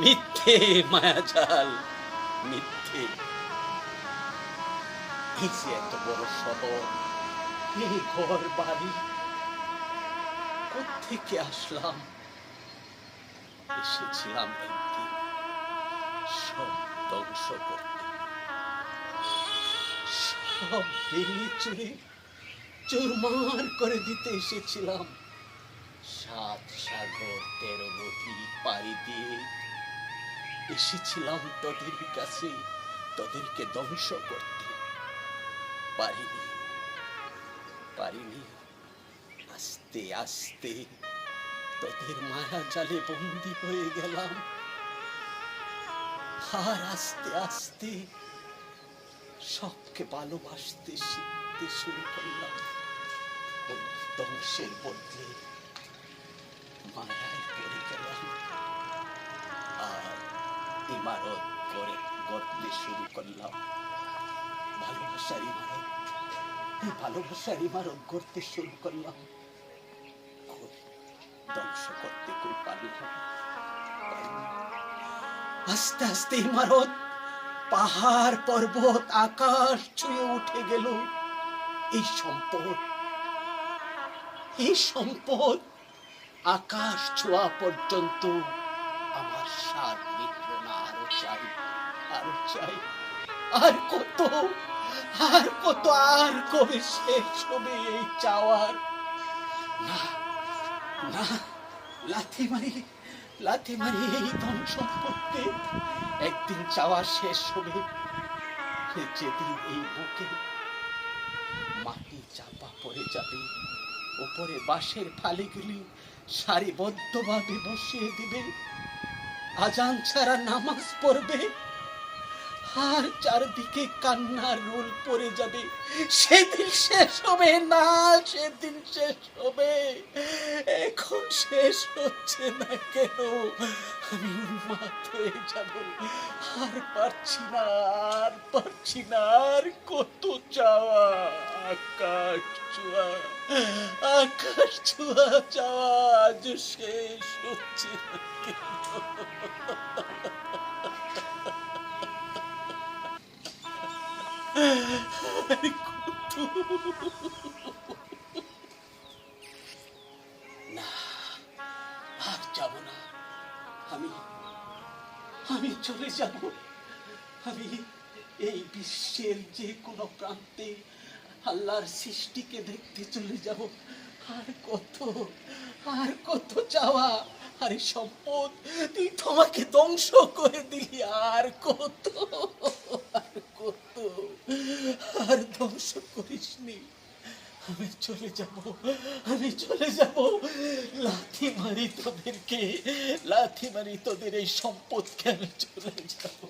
মিথ্যে মায়াজাল, মিথ্যে। এই যে এত বড় শহর, এই ঘর বাড়ি, কোত্থেকে আসলাম? এসেছিলাম একদিন সব ধ্বংস করতে, সব ভেঙে চুরে চুরমার করে দিতে এসেছিলাম। 7 সাগর 13 নদী পাড়ি দিয়ে এসেছিলাম তোদের কাছে, তোদেরকে ধ্বংস করতে। পারিনি, পারিনি। আস্তে আস্তে তোদের মায়া জালে বন্দী হয়ে গেলাম। আর আস্তে আস্তে সবকে ভালোবাসতে শিখতে শুরু করলাম। ধ্বংসের বদলে মায়ায় পড়ে গেলাম। আর ইমারত গড়তে শুরু করলাম। ভালোবাসার ইমারত, ভালোবাসার ইমারত গড়তে শুরু করলাম। ধ্বংস করতে কই পারলাম। আস্তে আস্তে ইমারত পাহাড় পর্বত আকাশ ছুঁয়ে উঠে গেল। এই সম্পদ আকাশ ছোঁয়া পর্যন্ত আমার স্বাদ মিটল না। আরো চাই, আরো চাই। আর কত, আর কত, আর কবে শেষ হবে এই চাওয়ার? না না, লাথি মারি এই ধন সম্পদকে। একদিন চাওয়া শেষ হবে, যেদিন এই বুকে মাটি চাপা পড়ে যাবে, উপরে বাঁশের ফালিগুলি সারিবদ্ধভাবে বসিয়ে দিবে, আজান ছাড়া নামাজ পড়বে, আর চারদিকে কান্নার রোল পড়ে যাবে। সেদিন শেষ হবে না, সেদিন শেষ হবে। এখন শেষ হচ্ছে না কেন? আমি উন্মাদ হয়ে যাব। আর পারছি না, আর পারছি না। আর কত চাওয়া, আকাশ ছোঁয়া, আকাশ ছোঁয়া চাওয়া আজ শেষ হচ্ছে না কেন? না, আর যাব না। আমি চলে যাব। আমি এই বিশ্বের যে কোনো প্রান্তে আল্লাহর সৃষ্টিকে দেখতে চলে যাব। আর কত চাওয়া। আরে সম্পদ, তুই তোমাকে ধ্বংস করে দিলি। আর কত, আর কত, আর ধ্বংস করিসনি। আমি চলে যাব। লাথি মারি তোদেরকে, লাথি মারি তোদের এই সম্পদকে। আমি চলে যাব।